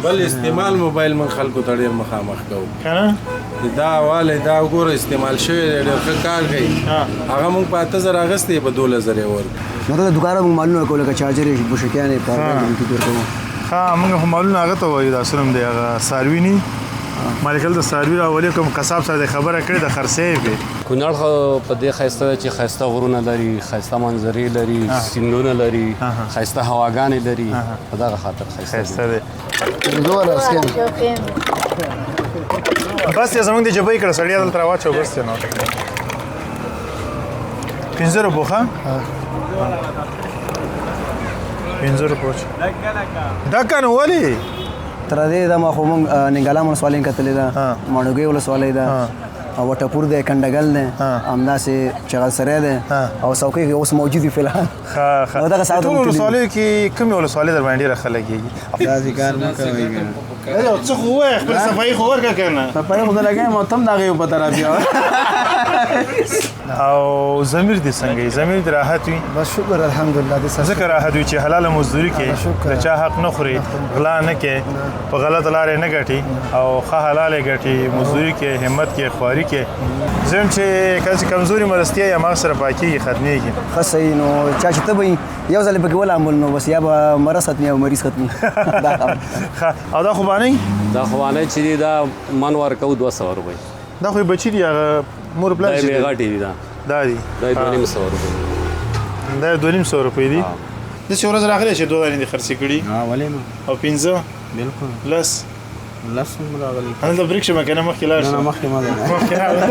بل استعمال موبایل من خلکو ته ډېر مخامخ کوو کنه دا والی دا وګوره استعمال شوی دی ډېر ښه کار کوي هغه موږ په 8000 اخیستی په 12000 یې ورکړو نو ته د دوکانه موږ معلومه کوله که چارجر یې بوشکیانې په ورکوو ښه موږ خو معلومه هغه ته وایو دا سلم دی هغه څاروي ني مالکل د څاروي راولي کوم قصاب سره د خبره کړې د خرڅې پې کونړ خو په دې ښایسته ده چې ښایسته غرونه لري ښایسته منظرې لري سیندونه لري ښایسته هواګانې لري په دغه خاطر ښایسته دی بس یې زموږ د جبۍ کړه سړی دلته راواچو بس نو 15 روپو ښه 15 روپو ډکه نو ولې تر دې دا ما خو موږ ننګالا ولسوالۍ کتلې ده ماڼوګۍ ولسوالۍ ده او وټپور دی کنډګل دی همداسې چغل سری دی او څوکۍ اوس موجود دي فلحال ښه ټولو ولسوالیو کې کومې ولسوالۍ در باندې ډېره خلک کېږي داسې کار مه کوئ څه خو ووایه خپل صفایي خو ورکړه که نه صفایي خو زه لګیم او ته هم د هغې په طرف یې او ضمیر دې څنګه وي ضمیر دې راحت وي بس شکر الحمدلله ځکه راحت وي چې حلاله مزدوري کې د چا حق نه خوري غلا نه کې په غلطه لارې نه ګټي او ښه حلالې ګټي مزدوري کې همت کې خواري کې زم چې کله چې کمزوري مرستیا یا ما سره پاکېږي ختمېږي ښه صحیح نو چا چې ته به یو ځل پکې ولامل نو بس یا به مرض ختمي او مریض ختمي او دا خوبانۍ دا خوبانۍ چې دي دا من ورکوو 200 روپۍ دا خو بچي دي هغه مور پلار دا یې غټې دي دا دي دا 250 روپۍ دا 250 روپۍ دي داسې ورځ راغلی چې 2 دانې دې خرڅې کړي ولې نو او 15 بلکل لس هم راغلی هلته بریک شمه که نه مخکې لاړ شم مخکې مه ځه مخکې راغله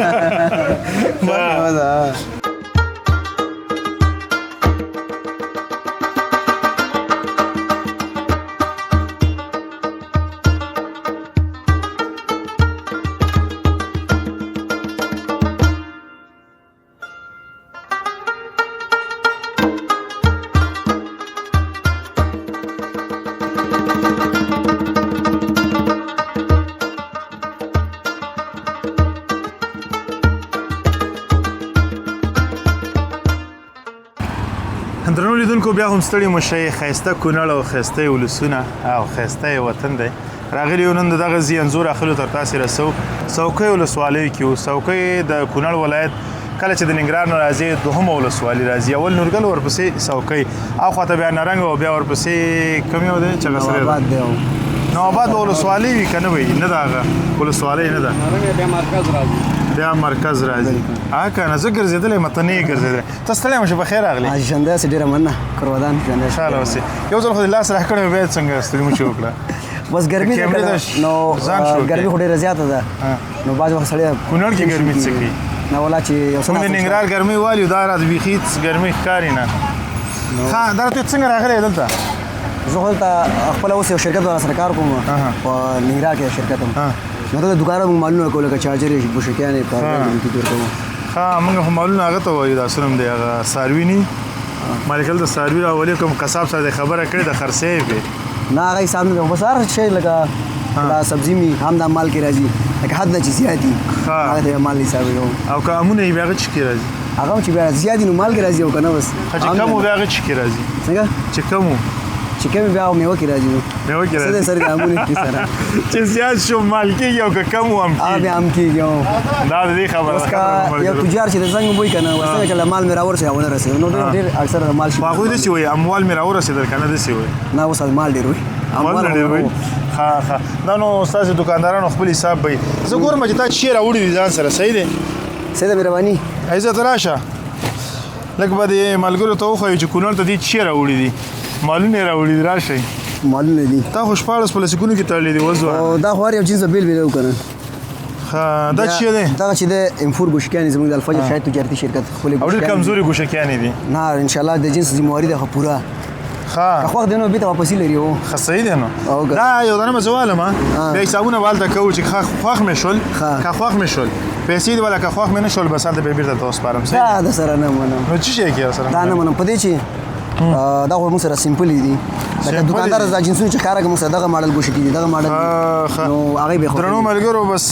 درنو لیدونکو بیا هم ستړي مه شئ ښایسته کونړ او ښایسته ولسونه او ښایسته وطن دی راغلي یو نن د دغه ځي انځور اخلو تر تاسې رسو څوکۍ ولسوالیو کې وو څوکۍ د کونړ ولایت کله چې د ننګرهار نه راځي دوهمه ولسوالي راځي اول نورګل ورپسې څوکۍ اخواته بیا نرنګ او بیا ورپسې کوم یو دی چغسری دی نوآباد ولسوالي وي که نه وي نه ده هغه ولسوالۍ نه ده بیا مرکز راځي بیا مرکز راځي که نه زه ګرځېدلی یم ته نه یې ګرځېدلی ته ستړی یم چې بخیر راغلی ژوندی هسې ډېره مننه کروادان ژوندی خوشحاله اوسې یو ځل خو دې لاس راکړی بیا څنګه ستړي مو چې وکړه بس ګرمي ده نو ګرمي خو ډېره زیاته ده نو بعض وخت سړی کونړ کې ګرمي څه کوي نه ولا چې یو څه موږ د ننګرهار ګرمۍ والو دا راته بیخي ګرمۍ ښکاري نه ښه دا ته څنګه راغلی دلته زه خو دلته خپله اوس یو شرکت سره کار کوم په ننګرهار کې شرکت یم نو ته د دوکانه موږ معلومه کوله که چارجر یې بوشکیانې په ورکوو ښه موږ خو معلومه هغه ته وایو دا سلم دی هغه څاروي ني مالکل د څاروي راولي کوم قصاب سره د خبره کړې د خرڅې پې نه هغه حساب نه بس هر شی لکه دا سبزي می هم دا مال کې راځي لکه حد نه چې زیات دي هغه ته مال حساب کوم او که امونه یې بیا هغه چې کې راځي هغه چې بیا زیات دي نو مال کې راځي او که نه بس چې کم و بیا هغه چې کې راځي څنګه چې کم و چې کم بیا میوه کې راځي میوه کې راځي څه سره امونه کې سره چې زیات شو مال کېږي او که کم و هم کېږي بیا هم کېږي دا د دې خبره یو تجار چې د څنګه وایي که نه څنګه چې مال مې راورسېد او ونه رسېد نو ډېر اکثره مال خو هغوی داسې وایي اموال مې راورسېدل که نه داسې وایي نه اوس مال ډېر وایي اموال ډېر وایي ښه دا نو ستاسې دوکاندارانو خپل حساب به زه ګورم چې تا شی راوړي دي ځان سره صحیح دی صحیح ده مهرباني عزت راشه لږ به دې ملګرو ته وښایو چې کونړ ته دې شی راوړي دي مالونه یې راوړي دي راشئ مالونه دي تا خو 14 پلاستیکونو کې تړلي دي اوس او دا خو هر یو جنس بیل بیل و که نه ښه دا څه دی دغه چې د امفور ګوشکیانې زموږ د الفجر شاید تجارتي شرکت خپلې او ډېر کمزوري ګوشکیانې دي نه انشاءالله د جنس ذمهواري ده خو پوره ښه که خوښ دی نو بېرته واپسي لري هو ښه صحیح دی نو دا یو دانه به زه والم بیا حسابونه به هلته کوو چې خوښ مې شول که خوښ مې شول پیسې دې والا که خوښ مې نه شول بس هلته بیا بېرته ته وسپارم دا د سره نه منم نو څه شی کې سره دا نه منم په دې چې دا خو موږ سره سمپل دي لکه دکاندار دا جنسونه چې ښکاره کوي موږ سره دغه ماډل ګوښې کېږي دغه ماډل نو هغې به درنو ملګرو بس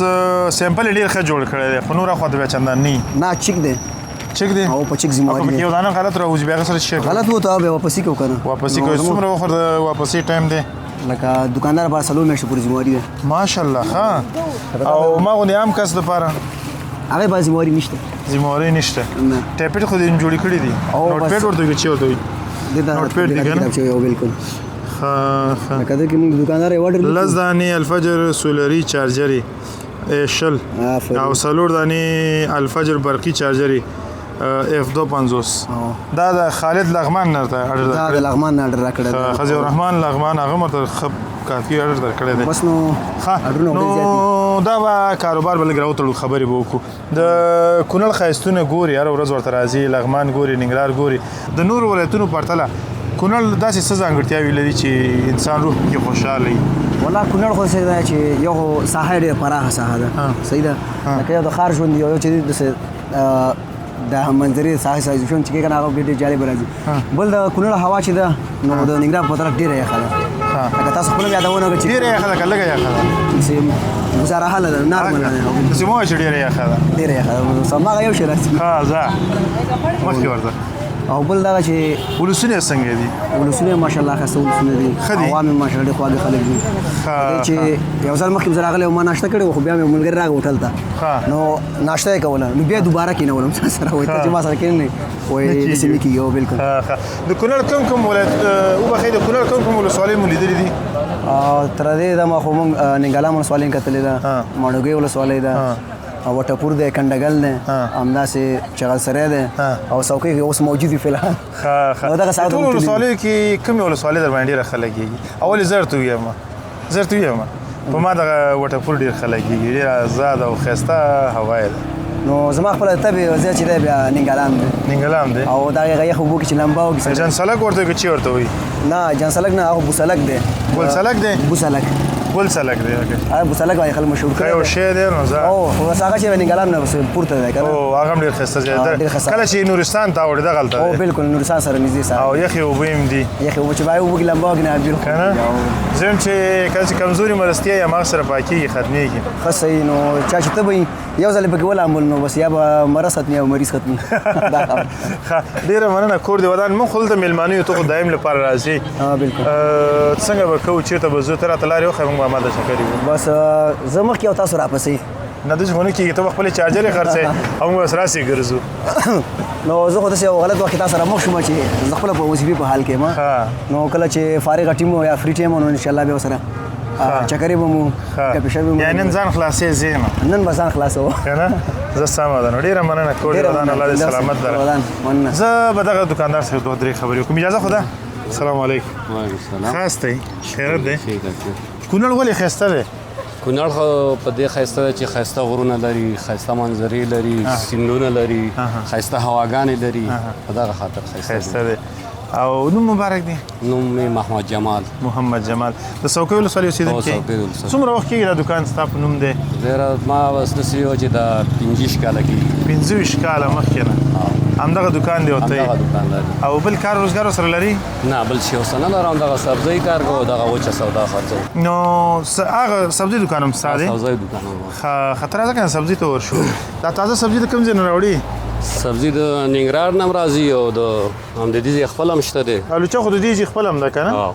سیمپل ډېر ښه جوړ کړی دی خو نوره خوا ته بیا چندان نه چیک دی چک دی او په چیک ذمہواری دی یو دانه غلط راوځي بیا سره شي غلط وو ته به واپسی کو کنه واپسی کوي څومره وخت واپسی ټایم دی لکه دکاندار په سلو میاشتې پورې ذمہواری دی ماشاءالله ها او ما غو عام کس لپاره هغه به ذمہواری نشته ذمہواری نشته ټیپټ خو دې جوړی کړی دي نوٹ پیډ ورته چی ورته دا نوٹ پیډ دی کنه یو بالکل ها لکه دا کې موږ دکاندار یې لز دانی الفجر سولری چارجری شل او سلور دانی الفجر برقی چارجری F250 دا د خالد لغمان نه دا د لغمان نه اډر راکړه خزی الرحمن لغمان هغه مرته کافي اډر درکړی دی بس نو نو دا به کاروبار بل ګراو ته خبرې به وکړو د کونړ ښایستونه ګوري هر ورځ ورته راځي لغمان ګوري ننګرهار ګوري د نورو ولایتونو پرتله کونړ داسې څه ځانګړتیاوې لري چې انسان روح کې خوشحاله وي والله کونړ خو څه دی چې یو ساحه ډېره پراخه ساحه ده صحیح ده لکه یو د ښار ژوند یو چې داسې د منظرې ساحه ژوند چې کنه هغه ډېر جالب راځي بل د کونړ هوا چې ده نو د ننګرهار په طرف ډېره یخه ده لکه تاسو خپل یادونه وکړئ چې ډېره یخه ده که لږه یخه ده چې ګزاره حاله ده نارمل ده داسې مه وایه چې ډېره یخه ده ډېره یخه ده هماغه یو شی راځي ها ځه مخکې ورځه او بل دغه چې ولسونه څنګه دي ولسونه ماشاءالله ښایسته ولسونه دي عوام یې ماشاءالله ډېر خواږه خلک دي چې یو ځل مخکې زه راغلی وم ما ناشته کړې وه خو بیا مې ملګري راغی هوټل ته نو ناشته یې کوله نو بیا دوباره کېنولم چا سره وایي ته چې ما سره کېنې وایي داسې نه کېږي بالکل د کونړ کوم ولایت وبخښئ د کونړ کوم ولسوالۍ مو لیدلې دي تر دې دمه خو موږ ننګالا ولسوالۍ کتلې ده ماڼوګۍ ولسوالۍ ده وټپور دی کنډګل دی همداسې چغلسری دی او څوکۍ اوس موجود دي فلحال نو دغه ساعت ټولو ولسوالیو کې کومې ولسوالۍ در باندې ډېره خلک کېږي اول یې زه ورته ویم په ما دغه وټپور ډېر خلک کېږي ډېره آزاد او ښایسته هوا یې ده نو زما خپله طبع ځای چې دی بیا ننګالام دی ننګلام دی او د هغې یخ اوبو کې چې لمبا وکړي جنسلک ورته که چی ورته وایي نه جنسلک نه هغه بوسلک دی ګلسلک دی بوسلک ګلسلک دی هغه بوسلک وایي خلک مشهور کړی یو شی دی نو زه او خو بس هغه چې ننګالام نه بس پورته دی که نه او هغه هم ډېر ښایسته ځای دی کله چې نورستان ته اوړي دغلته او دی بالکل نورستان سره نږدې سره او یخې اوبه هم دي یخې اوبه چې باید اوبو کې لمبا وکړي نه بالکل که نه زه هم چې کله چې کمزوري مرستیا یا مغز سره پاکېږي ختمېږي ښه صحیح نو چا چې ته به یو ځل پکې ولامبل نو بس یا به مرض ختمي او مریض ختمي ډېره مننه کور دې ودان موږ خو دلته مېلمانه یو ته خو دایم لپاره راځي بالکل څنګه به کوو چېرته به ځو ته راته لارې وښیې موږ به اماده شکر یو بس زه مخکې او تاسو راپسې نه داسې خو نه کېږي ته به خپلې چارجرې خرڅوې او موږ بس راسې ګرځو نو زه خو داسې یو غلط وخت کې تاسو سره مخ شوم چې زه خپله په وظیفې په حال کې یم نو کله چې فارغه ټیم یا فری ټایم نو انشاءالله بیا ورسره چکرې به مو کپیشه به مو یا نن ځان خلاصې ځې نو نن به ځان خلاصوم که نه زه سمه ده نو ډېره مننه کور دې ودان الله دې سلامت دره زه به دغه دکاندار سره دوه درې خبرې وکړم اجازه خو ده السلام علیکم ښایسته یې خیرت دی کونړ ولې ښایسته دی کونړ خو په دې ښایسته ده چې ښایسته غرونه لري ښایسته منظرې لري سیندونه لري ښایسته هواګانې لري په دغه خاطر ښایسته دی او نوم مبارک دی نوم مې محمد جمال محمد جمال د څوکۍ ولسوالۍ اوسېدونکی څومره وخت کېږي دا دکان ستا په نوم دی ډېره ما بس داسې یو چې دا 25 کاله کېږي 25 کاله مخکې نه همدغه دکان دی ورته همدغه دکان لري او بل کار روزګار ورسره لري نه بل شی اوس نه لرم دغه سبزۍ کار کوم دغه وچه سودا خرڅوم نو هغه سبزي دکان هم ستا دی سبزۍ دکان هم خطر راځه که سبزي ته ورشو دا تازه سبزي د کوم ځای نه راوړي سبزي د ننګرهار نه هم راځي او د همدې ځای خپل هم شته دی الوچه خو د دې ځای خپل هم ده که نه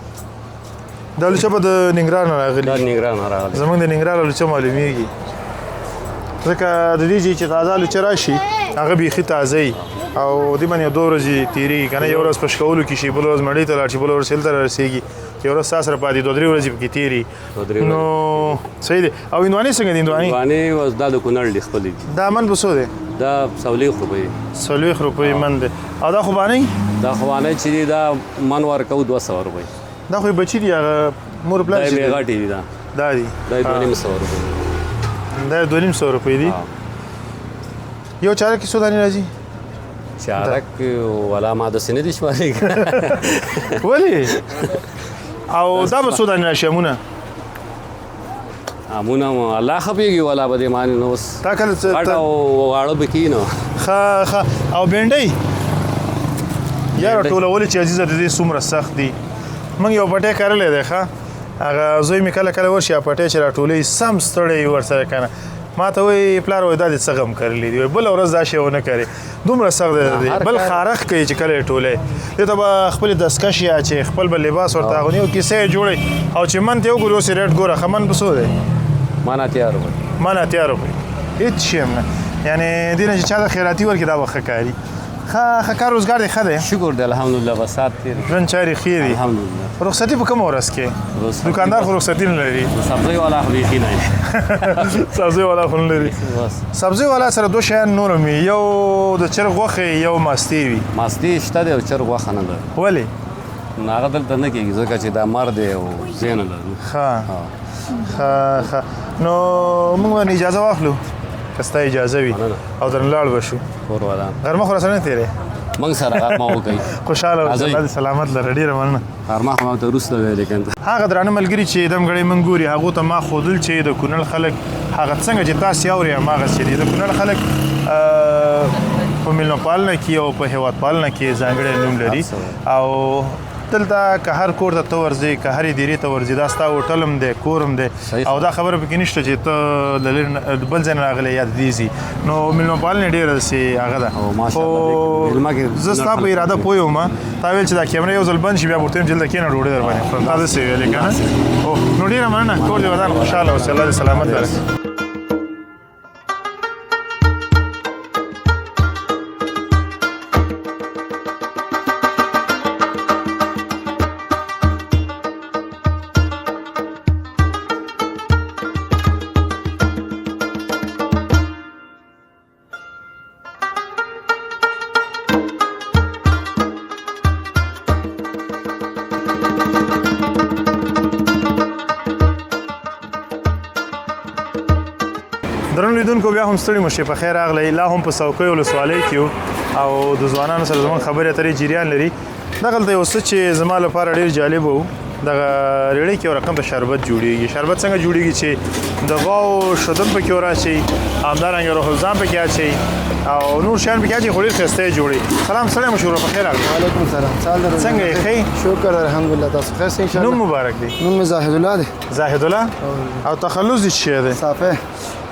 دا الوچه به د ننګرهار نه راغلي دا ننګرهار نه راغلي زموږ د ننګرهار الوچه معلومیږي ځکه د دې ځای چې تازه الوچه راشي هغه بیخي تازه وي او دې باندې 2 ورځې تېرېږي که نه یو ورځ په شکولو کې شي بله ورځ مړۍ ته لاړ شي بله ورځ هلته رارسېږي یو ورځ ستا سره پاتې 2-3 ورځې پکې تېري نو صحیح دی او هندوانې څنګه دي هندوانې دا د کونړ دي خپلې دي دا من په څو دی دا 40 روپۍ 40 روپۍ من دی او دا خوبانۍ دا خوبانۍ چې دي دا من ورکوو 200 روپۍ دا خو بچي دي هغه مور پلار دا یې غټې دي دا دي دا 250 روپۍ دا 250 روپۍ دي یو چارک کې څو دانې راځي چارک ولا ما داسې نه دي شمارې ولې او دا به څو دانې راشي امونه امونه الله خپېږي ولا به دې مانې نو اوس تا کله غټ او واړه به کښي نو ښه او بینډۍ یاره ټولول چې عزیزه د دې څومره سخت دي موږ یو پټی کرلی دی ښه هغه زوی مې کله کله ورشي پټی چې راټولوي سم ستړی ورسره که نه ما ته وایي پلار وایي دا دې څه غم کرلی دي بله ورځ دا شی ونه کوي دومره سخت دی بل خارښ کوي چې کله یې ټولی دې ته به خپلې دستکش یا چې خپل به لباس ورته اغوندي او کیسه یې جوړوي او چې من ته یې وګوري اوس یې ریټ ګوره ښه من په څو دی من اتیا روپۍ من اتیا روپۍ هېڅ شي هم نه یعنې دې نه چې چا ته خیراتي ورکړي دا به ښه کاري ښه کار روزګار دی ښه دی شکر دی الحمدلله بس سات تېر ژوند چارې ښې دي الحمدلله رخصتي په کومه ورځ کې دوکاندار خو رخصتي نه لري سبزی والا خو بیخي نه سبزی والا خو نه لري بس سبزی والا سره دوه شیان نور هم وي یو د چرګ غوښې یو ماستې وي ماستې شته دی او چرګ غوښه نه لري ولې نو هغه دلته نه کېږي ځکه چې دا مر دی او زی نه لري ښه نو موږ به اجازه واخلو که ستا اجازه وي او درنه لاړ به شو کور ودان غرمه خو راسره نه تېرې موږ سره غرمه وکړئ خوشحاله اوسه الله دې سلامت لره ډېره مننه غرمه خو ما ته وروسته ویلې که هغه درانه ملګري چې دمګړی موږ ګوري هغو ته ما ښودل چې د کونړ خلک هغه څنګه چې تاسې اورئ هماغسې دي د کونړ خلک په میلمه پالنه کې او په هېواد پالنه کې ځانګړی نوم لري او دلته که هر کور ته ته ورځې که هرې دیرې ته ورځې دا ستا هوټل هم دی کور هم دی او دا خبره پکې نشته چې ته د بل ځای نه راغلی یا د دې ځي نو میلمه پالنې ډېره داسې هغه ده خو زه ستا په اراده پوه یم تا ویل چې دا کیمره یو ځل بند شي بیا به ورته وایم چې دلته کښېنه ډوډۍ در باندې خورم تا داسې ویلې که نه نو ډېره مننه کور دې ودان خوشحاله اوسې الله دې سلامت لري درنو لیدونکو بیا هم ستړي مو شئ په خیر راغلی لا هم په څوکۍ ولسوالۍ کې یو او د ځوانانو سره زموږ خبرې اترې جریان لري دغلته یو څه چې زما لپاره ډېر جالب و دغه ریړۍ کې یو رقم ته شربت جوړېږي شربت څنګه جوړېږي چې د غواو شدن پکې وراچئ همدارنګه روح الځان پکې اچئ او نور شیان پکې اچئ خو ډېر ښایسته یې جوړوي سلام ستړی مو شو په خیر راغلی وعلیکم السلام څنګه یې ښه شکر الحمدلله تاسو ښه یاست انشاءالله نوم مبارک دی نوم مې زاهد الله دی زاهد الله او تخلص دې څه شی دی صافی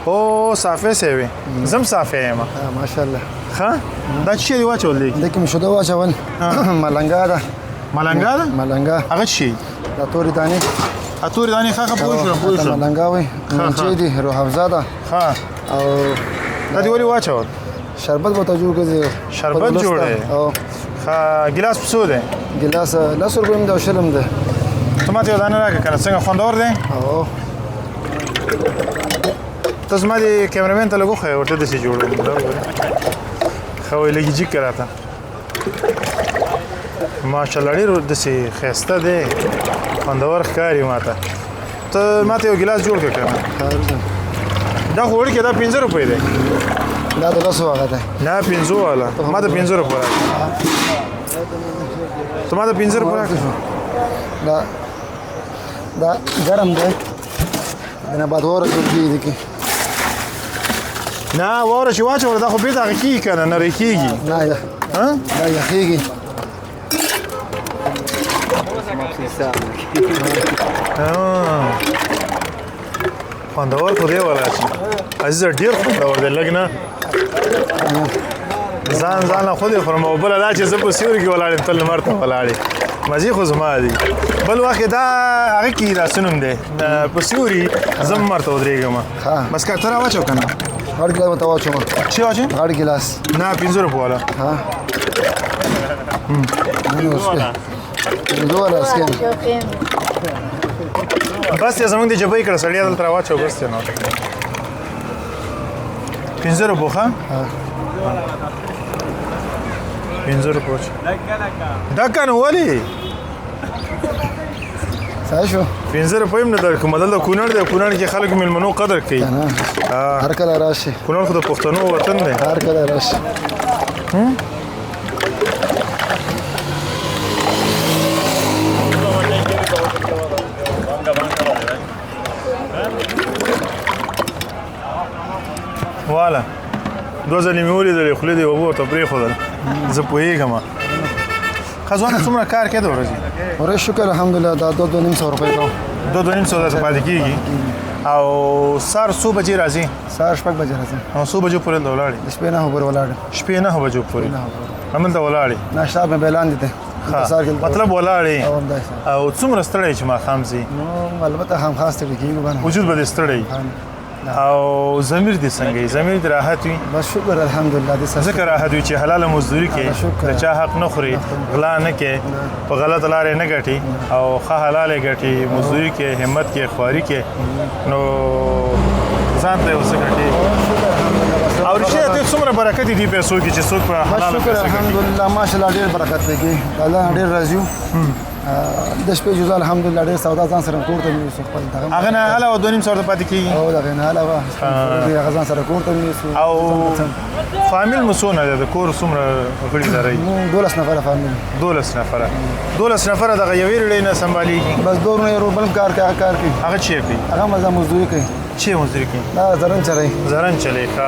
او صافی صاحب زم صافی یم ماشاءالله ښه دا څه شی دی واچول دی دې کې مې شوده واچول ملنګا ده ملنګا ده ملنګا هغه شي دا تورې دانې اتورې دانې ښه پوه شوم ملنګا وایي منچې دي روح افزا ده ښه او دا دې ولې واچول شربت به ته جوړ کړې شربت جوړی او ښه ګیلاس په څو دی ګیلاس 10 روپۍ هم دی او شل هم دی ته ماته یو دانه راکړه که نه څنګه خوندور دی او ته زما د کیمرامین ته لږ وښیه ورته داسې جوړوم ښه وایي لږ یې جګ که راته ماشاءالله ډېر داسې ښایسته دی خوندور ښکاري ماته ته ماته یو ګیلاس جوړ کړه که نه دا خو وړکې دا 15 روپۍ دی دا د 10 هغه دی نه 15 والا ما ته 15 روپۍ راکړه ته ما ته 15 روپۍ راکړه دا ګرم دی د نه بعد واوره جوړ کېږي دې کې نه واوره چې واچوله دا خو بېرته هغه کېږي که نه نری کېږي نه دا یخېږي خوندور خو دی ولا چې عزیزه ډېر خوندور دی لږ نه ځان نه خو دې خورم او بله دا چې زه په سیوري کې ولاړ یم ته لمر ته ولاړې مزې خو زما دي بل وخت دا هغه کې دا څه نوم دی په سیوري زه هم لمر ته ودرېږم بس که ته راواچو که نه غټ ګیلاس به ته واچوم څه واچوې غټ ګیلاس نه 15 روپۍ والا بس یې زمونږ د جبۍ کړه سړیا دلته راواچو بس یې نو 15 روپۍ ښه 15 روپۍ ډکه نو ولې صحیح شو 15 روپۍ هم نه درکوم دلته کونړ دی کونړ کې خلک میلمنو قدر کوي هر کله راشي کونړ خو د پښتنو وطن دی هر کله راشي والا دوه ځلې مې ولیدلې خولې دې اوبه ورته پرېښودل زه پوهېږم خزانه څومره کار کوي د ورځې؟ ورځ شکر الحمدلله دا 2.5 روپۍ کوم. 2.5 درته پاتې کېږي. او سهار څو بجې راځي؟ سهار 6 بجې راځم. او څو بجو پورې دلته ولاړې؟ د شپې 9 پورې ولاړم. شپې 9 بجو پورې همدلته ولاړې؟ ناشته مې اعلان دي ته. مطلب ولاړې او څومره ستړی چې ماښام ځي؟ نو البته خامخا ستړی کېږو کنه. وجود به دې ستړی او ضمیر دې څنګه وي؟ ضمیر دې راحت وي؟ بس شکر الحمدلله دې سره ځکه راحت وي چې حلاله مزدوري کې د چا حق نه خوري، غلا نه کې، په غلطه لارې نه ګټي او ښه حلاله ګټي، مزدوري کې، همت کې، خواري کې، نو ځان ته یې څه ګټي. او رښتیا ته څومره برکت دي پیسو کې چې څوک په حلاله شکر الحمدلله ماشاءالله ډېر برکت دی کې الله ډېر راضي یو. د شپې جزا الحمدلله ډېر سودا ځان سره کور ته نیسو خپل دغه هغه نه علاوه 2.5 پاتې کېږي او دغه نه علاوه هغه ځان سره کور ته نیسو. او فامیل مو څونه ده؟ د کور څومره غړي لرئ؟ 12 نفره فامیل. 12 نفره. 12 نفره دغه یوې رړۍ نه سمبالیږي؟ بس دور نه یو بل کار کوي هغه چی کوي؟ هغه مزه مزدوري کوي. چی مزدوري کوي؟ دا زرن چلای. زرن چلای. ښه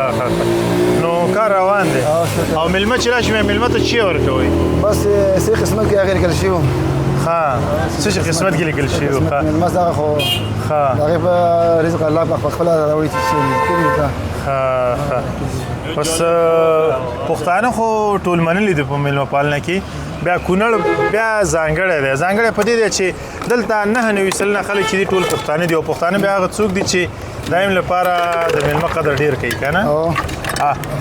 نو کار روان دی. او ملمه چې راشي ملمه ته چی ورکوي؟ بس سي قسمت کې هغه لیکل شوی. ښه څه قسمت کې لیکل شوی؟ ښه ملمه دغه خو ښه هغه په رزق الله په خپل راوړي چې کوي دا. ښه بس پښتانه خو ټول منلي دي په ملمه پالنه کې. بیا کونړ بیا ځانګړی دی. ځانګړی په دې دی چې دلته 9 سلنه خلک چې دي ټول پښتانه دي او پښتانه بیا هغه څوک دي چې دایم لپاره د ملمه قدر ډېر کوي که نه؟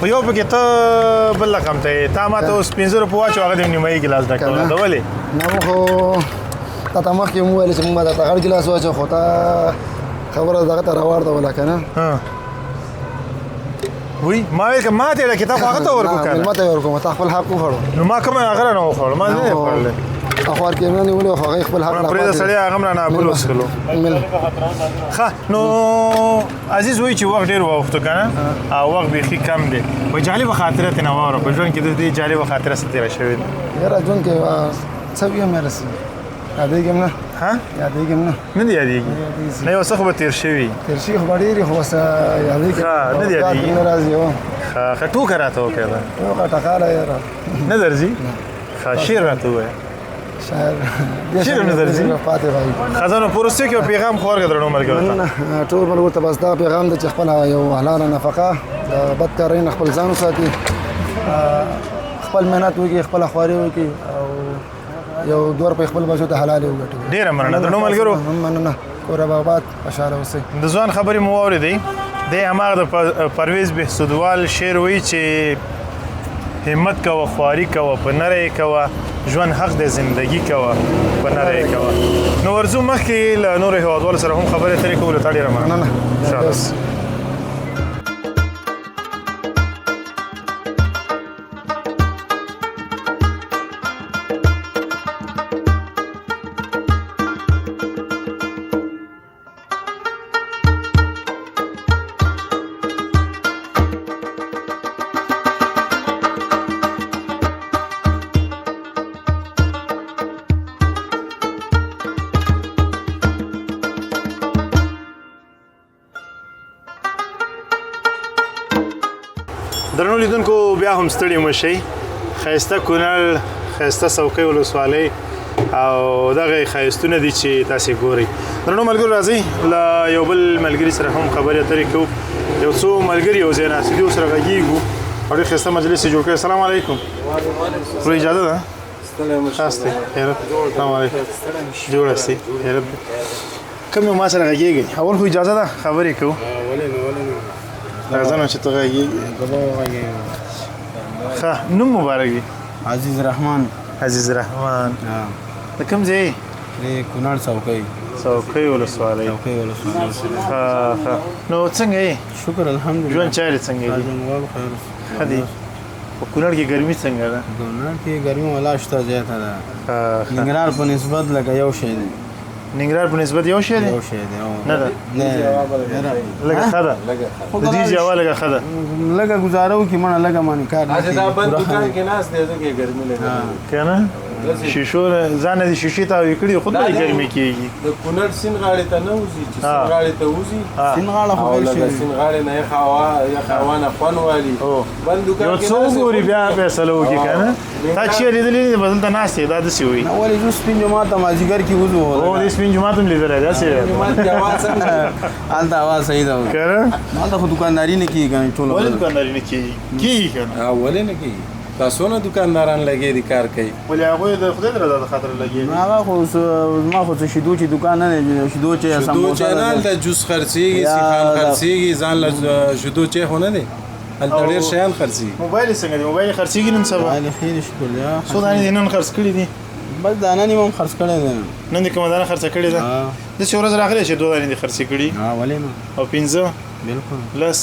په یو پکې ته بل رقم ته تا ما ته اوس 15 روپۍ واچو هغه د نیمایي ګیلاس ډک کړه. د ولې؟ نه خو تا ته مخکې مو ویل چې موږ به درته غټ ګیلاس واچو خو تا خبره دغه ته راواړوله که نه؟ وی ما ویل که ما ته یې کتاب هغه ته ورکړو که نه؟ مېلمه ته یې ورکړو تا خپل حق وخوړو. نو ما کومه هغه رانه وخوړو؟ ما نه دی خوړلی. اخبار کې نه نیولې خو هغې خپل حق پرېږده سړی هغه هم رانه ابول وڅښلو. ښه نو عزیز وایي چې وخت ډېر واوښتو که نه؟ او وخت بیخي کم دی. وایي جالبه خاطره ترېنه واوره په ژوند کې د دې جالبه خاطره څه تېره شوې ده؟ یاره ژوند کې څه ویم یاره یادېږم نه. یادېږم نه. نه دي یادېږي؟ نه یو څه خو به تېر شوي. تېر شوي خو به ډېرې خو بس یادېږي. نه دي یادېږي؟ نه راځي هو. ښه ټوکه راته وکړه. ټوکه ټکاله یاره نه درځي؟ ښه شعر راته ووایه. شعر نه درځي؟ پاتې وایي. خزانه په وروستیو کې یو پیغام خو ورکړه درنو ملګرو ته. نه ټول ملګرو ته بس دا پیغام دی چې خپله یو حلاله نفقه د بدکارۍ نه خپل ځان وساتي، خپل محنت وکړي، خپله خواري وکړي او یو 2 روپۍ خپل بچو ته حلالې وګټي. ډېره مننه درنو ملګرو. مننه. کور آباد خوشحاله اوسئ. د ځوان خبرې مو واورېدئ. دی هماغه د پرویز بهسودوال شعر وایي چې همت کوه، خواري کوه، په نره یې کوه، ژوند حق دی زندګي کوه، په نره یې کوه. نو ورځو مخکې له نورو هېوادوالو سره هم خبرې اترې کوو. له تا ډېره مننه. خوشحاله اوسئ. درنو لیدونکو بیا هم ستړي مه شئ. ښایسته کونړ، ښایسته څوکۍ ولسوالۍ او دغه ښایستونه دي چې تاسې ګورئ. درنو ملګرو راځئ له یو بل ملګري سره هم خبرې اترې کوو. یو څو ملګري یو ځای ناست دي ورسره غږېږو او ډېر ښایسته مجلس یې جوړ کړی. السلام علیکم. ورو اجازه ده؟ خاص دی. خیرت. السلام علیکم. جوړ هستې؟ خیرت دی. کوم یو ما سره غږېږئ؟ اول خو اجازه ده خبرې کوو. راځه نو چې ته غږېږې. ښه نوم مبارک وي. عزیز رحمان. عزیز رحمان. د کوم ځای؟ د کونړ څوکۍ. څوکۍ ولسوالۍ. څوکۍ ولسوالۍ. ښه نو څنګه یې؟ شکر الحمدلله. ژوند چارې څنګه دي؟ ښه دي. په کونړ کې ګرمي څنګه ده؟ کونړ کې ګرمي ولا شته زیاته ده. ننګرهار په نسبت لکه یو شی دی. ننګرهار په نسبت یو شی دی؟ یو شی دی. نه ده؟ لږه ښه ده. د دې جواب لږه ښه ده. لږه ګزاره وکړي مړه لږه مانې کار دا بند دکان کې ناست دی ځکه ګرمي لګي که نه؟ شیشو ځان دې شیشې ته وکړي خو به ګرمي کیږي د کونړ سین غاړې ته نه وځي چې سین غاړې ته وځي سین غاړه خو او ویل لکه شي سین غاړې نه یا خوانه خوان والی بل دکان یو څو ګوري بیا فیصله وکړي که نه تا چې لیدلې دي بدل ته ناست دا داسې وي ولې زه سپین جومات ته مازدیګر کې وځو او دې سپین جومات هم لیدلی داسې جومات کې اواز څنګه هلته اواز صحیح ده که نه هلته خو دکانداري نه کېږي که نه ټول ولې دکانداري نه کېږي کېږي که نه ولې نه کېږي تاسو نه دکانداران لګې دي کار کوي ولې هغوی د خدای د رضا د خاطر لګېږي هغه خو زما خو څه شیدو چې دکان نه دی شیدو چې شیدو سموسه چې نه هلته جوس خرڅېږي سیخان خرڅېږي ځان له شیدو چې خو نه دی هلته ډېر شیان خرڅېږي موبایل یې څنګه دی موبایل یې خرڅېږي نن سبا خیر شکر دی څو دانې دې نن خرڅ کړي دي بس دانه نیمه هم خرڅ کړی دی نن دې کومه دانه خرڅه کړې ده داسې ورځ راغلی چې 2 دانې دې خرڅې کړي ولې نه او 15 بلکل لس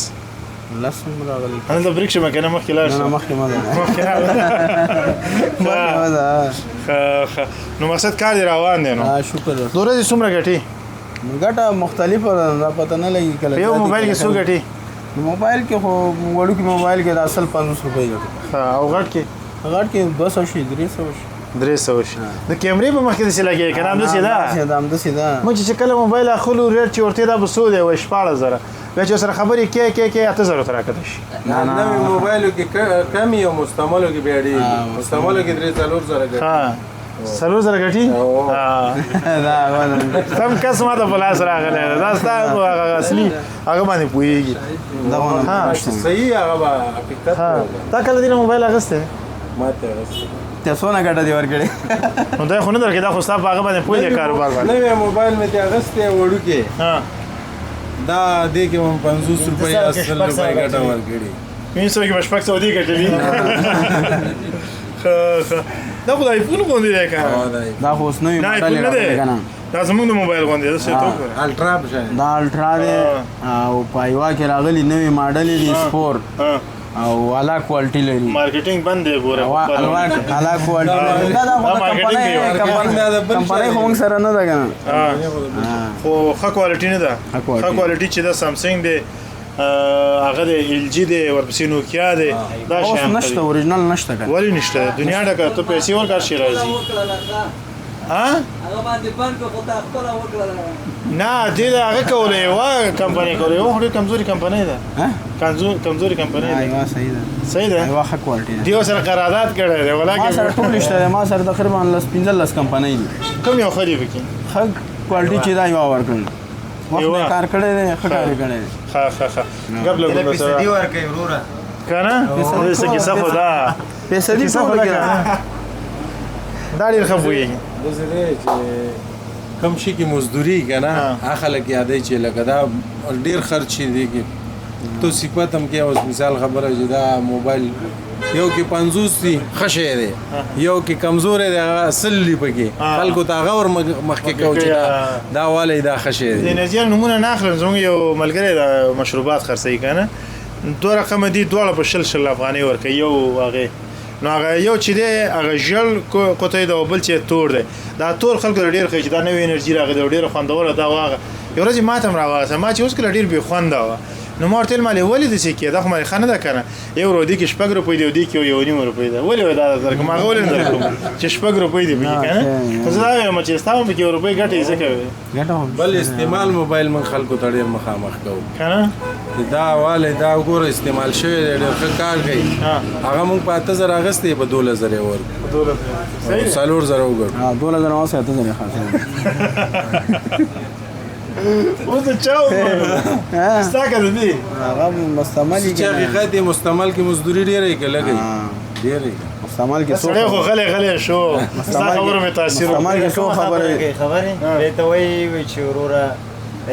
لس هم راغلی هلته بریک شم که نه مخکې لاړ نه شم مخکې مه ځه مخکې ښه نو مقصد کار دې روان دی نو شکر د ورځې څومره ګټې ګټه مختلفه ده دا پته نه لګي کله په یو موبایل کې څو ګټې موبایل کې خو وړوکي موبایل کې د اصل 500 روپۍ ګټه او غټ کې غټ کې 200 شي 300 شي 300 شي د کیمرې په مخ کې داسې لګېږي که نه همداسې ده همداسې ده موږ چې کله موبایل اخلو ریټ چې ورته دا به څو دی وایي 16000 بیا چې ورسره خبرې کې 8000 ته راکته شي نوې موبایلو کې کم او مستعملو کې بیا ډېر مستعملو کې 3-4 زره ګټي ها 4000 ګټي سم کس ما ته په لاس راغلی دا ستا اصلي هغه باندې پوهېږي صحیح هغه به حقیقت تا کله دې نه موبایل اخیستی ماته ته څونه ګټه دې ورکړې نو دا خو نه درکې دا خو ستا په هغه باندې پوهېږي کاروبار باندې نوی موبایل مې دې اخیستی وړوکی دا دې کې هم 50 روپۍ یا 100 روپۍ ګټه ورکړي 500 کې به شپږ سوه دې ګټلي دا خو د آیفون غوندې دی که دا خو اوس نوی نه آیفون نه دی دا زموږ د موبایل غوندې ده څه ته وګوره الټرا به شاید دا الټرا دی او په یوه کې راغلي نوی ماډل دی سپور او اعلی کوالټي لري مارکیټینګ بند دی ګوره اعلی کوالټي لري دا کمپنۍ خو موږ سره نه ده که نه خو ښه کوالټي نه ده ښه کوالټي چې دا سامسنګ دی هغه د ایل جی دی ورپسې نوکیا دی دا شیان نشته اوریجنل نشته که ولې نشته دنیا ډکه ته پیسې ورکړ شي راځي هغه باندې بند کو تا خپل وکړه نه دې هغه کوله یو کمپنۍ کوله یو ډېر کمزوري کمپنۍ ده کمزوري کمپنۍ ده ایوا صحیح ده صحیح ده ایوا ښه کوالټي ده دیو سره قرارداد کړی دی ما سره ټول شته ما سره تقریبا 15 کمپنۍ دي کوم یو خري پکې ښه کوالټي چې دا ایوا ورکړل وخت کار کړی دی ښه کار کړی دی ښه غب له ګوره سره دی ورکړي وروره کنه دې څه خو دا پیسې دي ټول کې دا ډېر ښه پوهېږي داسې دی چې کم شي کې مزدوري که نه هغه خلک یادوي چې لکه دا ډېر خرچ شي دی کې تو صفت هم کې اوس مثال خبره چې دا موبایل یو کې 50 دي ښه شی دی یو کې کمزوری دی هغه 100 دي پکې خلکو ته هغه ور مخکې کوو چې دا والی دا ښه شی دی د انرژي نومونه نه اخلم زموږ یو ملګری د مشروبات خرڅوي که نه 2 رقمه دي دواړه په 1000 افغانۍ ورکوي یو هغې نو هغه یو چې دی هغه ژیړ قطۍ ده او بل چې تور دی دا تور خلکو ته ډېر ښه چې دا نوې انرژي راغلې ده او ډېره خوندوره ده او هغه یو ورځ یې ما ته هم راوغسه ما چې اوس کله ډېر بې خونده وه نو ما ورته ویل مالې ولې داسې کېده دا خو مالې ښه نه ده که نه یو ورو دې کې 6 روپۍ دی او دې کې 1.5 روپۍ ده ولې دا درکړم هغه ولې نه درکړم چې 6 روپۍ دي پکې که نه زه دا وایم چې ستا هم پکې 1 روپۍ ګټې ځکه بل استعمال موبایل من خلکو ته ډېر مخامخ کوو که نه دا والی دا وګوره استعمال شوی دی ډېر ښه کار کوي هغه موږ په 8000 اخیستی په 12000 یې ورکړو 4000 وګټو 2000 اوسه 8000 خاصه اوس د چا ستا که د دې هغه مستعمل چې حقیقت یې مستعمل کې مزدوري ډېره یې که لګوي ډېره یې مستعمل کې سړی خو غلی شو ستا خبرو مې تاثیر مستعمل کې څو خبرې خبرې دې ته وایي چې وروره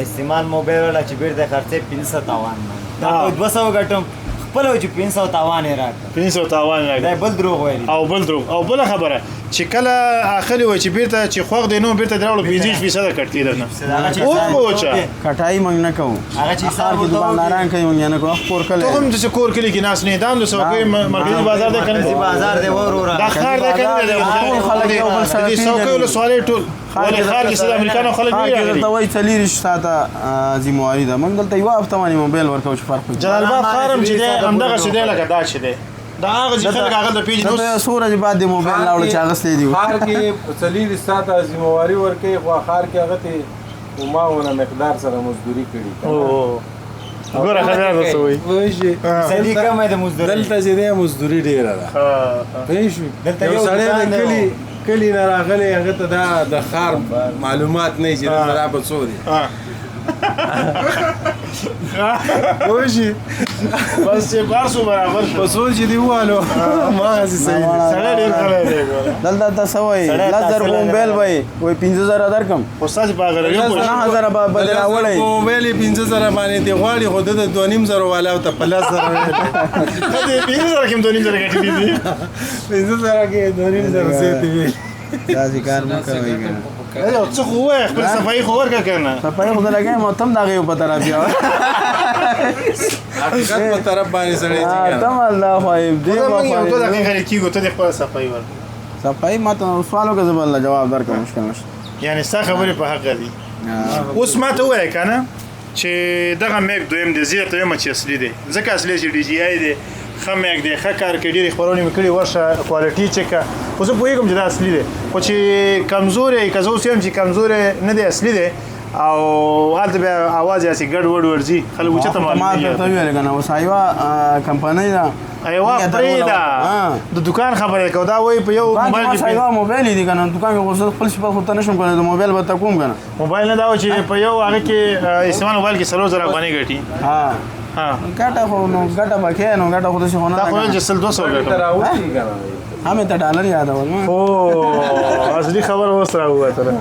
استعمال موبایل والا چې بیرته خرڅې 500 تاوان دا 200 ګټم خپل چې 500 تاوان یې راکړ 500 تاوان دا راکړ بل دروغ وایي او بل خبره چې کله اخلي وای چې بیرته چې خوښ دی نو بیرته دراوړو 25% کټ کېده نه او کوچا کټای موږ نه کوو هغه چې سار کې دکانداران کوي موږ نه کوو کور کله ته هم د کور کلی کې ناس نه دام د سوکې مرکزي بازار دی کنه بازار دی وروره دا خار دی کنه ټول خلک یو بل سره د سوکې له سوالې ټول ولې خار کې سره امریکانو خلک نه راغلي دلته وایي 40 ساعته ذمہواری ده موږ دلته یو هفته باندې موبایل ورکوو چې فرق جلال آباد خارم چې دی همدغه څه دی لکه دا چې دی دا هغه چې خلک هغه د پیژني ته سورج بعد د موبایل لاوړ چې هغه ستې دی خار کې څلیر ساته ذمہواری ورکې خو خار کې هغه ته وماونه مقدار سره مزدوري کړي او ګوره خبره ده سوې وایي صدیق کمه د مزدوري دلته چې د مزدوري ډیره ده پېښ دلته یو یو سړی دکان د دی. کلی نه راغلی هغه ته د خار معلومات نه چې دا به څو دي وایي بس چې بارسو برابر شو په سوچ دی والو ما هسي صحیح سړی ډېر کړی دی ګوره دلته تاسو وای 10000 موبایل وای وای 15000 درکم استاد په هغه لګي 9000 به بدل اولای موبایل 15000 باندې دی غواړي خو د 2.5 والا او ته پلاس سره دې پیژنه کوم دونی ځای کې دي 15000 کې 2.5 زیات وی دا ذکر نه کوي یو څه خو وای خپل صفائی خو ورکا کنه صفای خدای لګای مو تم دا غي په طرف بیا حقیقت په طرف باندې سړی چې تم الله خو دې دا موږ یو څه ما دغه کېږي ته خپل صفائی ورکا صفای ما ته سوالو کې زبر جواب درکم مشکل نشته یعنی ستا خبرې په حق دي اوس ما ته وای کنه چې دغه میک دویم دی زیات یم چې اصلي دی ځکه اصلي چې ډي جی آی دی خمیک دی ښه کار کوي ډېرې خپرونې مې کړي ورشه کوالټي چک خو زه پوهېږم چې دا اصلي دی خو چې کمزوری که زه اوس یم چې کمزوری نه دی اصلي دی او هلته بیا اواز یاسې ګډ وډ ورځي خلک اوچته ما معلومېږي ته ویل کنه اوس ایوا کمپنۍ دا ایوا پرېږده د دکان خبره کوه دا وایي په یو موبایل کې ایوا موبایل دی کنه دکان کې غوښتل خپل شپه خو ته نشم کنه د موبایل به تا کوم کنه موبایل نه دا و چې په یو هغه کې استعمال موبایل کې 3000 افغانۍ ګټي ها ها ګټه خو نو ګټه بکې نو ګټه خو د څه دا خو نه چې 200 ګټي راوځي کنه همې ته ډالر یادول ما او اصلي خبر اوس راووتله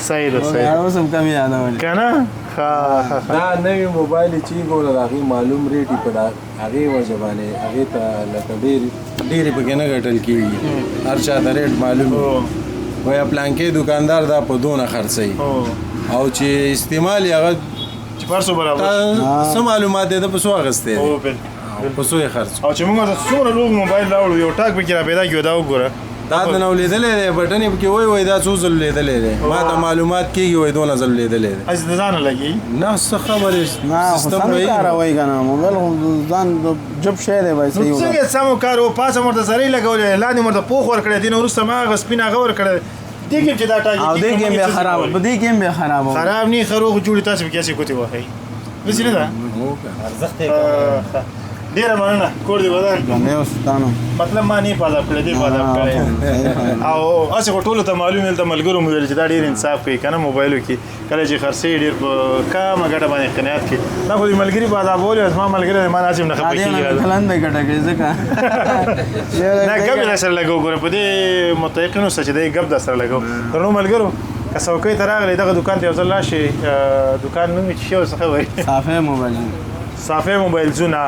صحیح ده صحیح اوس هم کم یادول کنه ها دا نوی موبایل چې ګوره د هغې معلوم ریټ یې په هغې وجه باندې هغې ته لکه ډېرې پکې نه ګټل کېږي هر چا ته ریټ معلوم وي وایي پلانکې دکاندار دا په دونه خرڅوي او چې استعمال یې هغه چې پرسو برابر څه معلومات دی د په څو اخیستی دی او په څو یې خرڅ او چې موږ د څومره لوګ موبایل راوړو یو ټاک پکې را پیدا کېږي دا وګوره دا د نو لیدلی دی بټن یې پکې وایي دا څو ځل لیدلی دی ما ته معلومات کېږي وایي دونه ځل لیدلی دی اسی د ځانه لګي نه څه خبرې نه خو سیستم سم وایي کار وای کنه موبایل خو ځان جب شی دی وای نو صحیح څنګه سمو کار او پاسه مرته سره لګولې لاندې مرته پوخ ور کړې دین ورسته ما غسپینه غور کړې دې کې چې دا ټاکی او دې ګیم به خراب په دې ګیم به خراب خراب نه خروغ جوړی تاسو به کیسه کوتي وای وسی نه ده ارزښت یې ډیره مننه کور دی ودان باندې اوستانو مطلب ما نه پاده کړې دی پاده کړې او اسه ټول ته معلوم ول ته ملګرو مو ویل چې دا ډیر انصاف کوي کنه موبایلو کې کله چې خرڅې ډیر په کامه ګټه باندې قناعت کوي دا خو دې ملګری په عذاب ول ما ملګری ما ناسم نه خپې کیږي کلن به ګټه کوي ځکه نه کبه سره لګو ګوره په دې متيقنو سچ دی ګب د سره لګو ترنو ملګرو که څوکۍ ته راغلی دغه دکان ته ځل راشي دکان نوم چې شو څه وایي صافه موبایل صافی موبایل زونه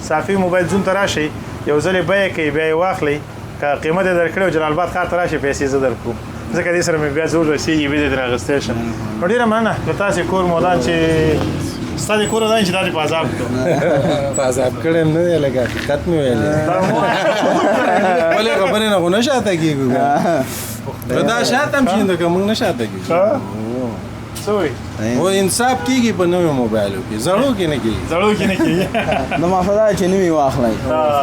صافی موبایل زون ته راشي یو ځل به کې بیا واخلي که قیمت درکړو جلال آباد ښار ته راشي پیسې زه درکو ځکه دې سره مې بیا زور رسېږي بیا دې راغستی شم نو ډېره مننه له تاسې کور مودان چې ستا دې کور ودان چې دا دې په عذاب کړو په عذاب کړی هم نه دی لکه حقیقت مې ویلی خپلې خبرې نه خو نه شاته کېږو دا شاته هم شي که موږ نه شاته کېږو او انصاف کېږي په نویو موبایلو کې زړو کې نه کېږي زړو کې نه کېږي د مافدا چې نوی واخلای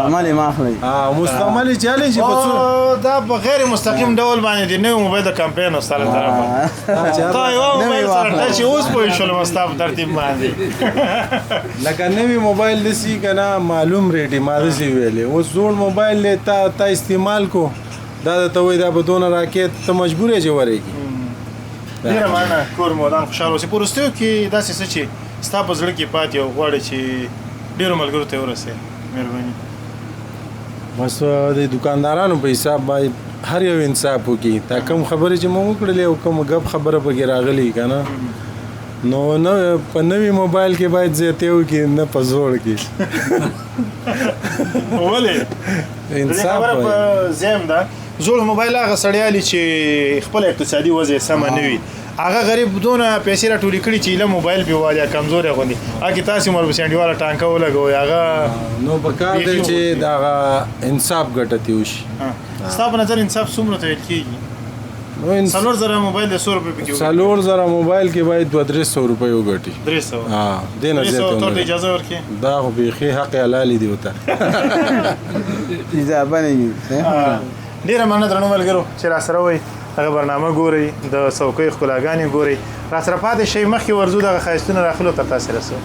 عمل یې ماخلای مستعمل یې چالی شي په څو دا په غیر مستقیم ډول باندې دی نوی موبایل د کمپین سره طرفه تا یو موبایل سره چې اوس پوه شول مستاف ترتیب باندې لکه نوی موبایل دسی کنه معلوم ریټ ما دسی ویلې اوس زوړ موبایل له تا استعمال کو دا ته وای دا به دونه راکېت ته مجبور یې چې ورېږي ډیره مننه کور مودان خوشحاله اوسې په وروستیو کې داسې څه چې ستا په زړه کې پاتې او غواړې چې ډېرو ملګرو ته ورسې مهرباني بس د دکاندارانو په حساب باید هر یو انصاف وکړي تا کوم خبرې چې مو وکړلې او کوم غب خبره پکې راغلی که نه نو نه په نوي موبایل کې باید زیاتې وکړي نه په زوړ کې ولې انصاف خبره وایي په زم ده زوړ موبایل هغه سړیالي چې خپل اقتصادي وضع سمه نه وي هغه غریب دونه پیسې راټولې کړي چې له موبایل په واجه کمزوري غوندي هغه تاسو مور بسنډي والا ټانکه ولګوي هغه نو پکار دی چې دا انصاف ګټتی وشي ستا په نظر انصاف څومره ته ویل کېږي څلور زره موبایل د 100 روپۍ پکې وګټي. 4000 موبایل کې باید 200-300 روپۍ وګټي. 300 دې نه زیات ته اجازه ورکړي. دا خو بیخي حق حلال دی وته. اجازه نه ډیره مننه درنو ملګرو چې را سره وئ هغه برنامه ګورئ د څوکۍ ښکلاګانې ګورئ را سره پاتې شئ مخکې ورځو دغه ښایستونه راخلو تر تاسې رسو.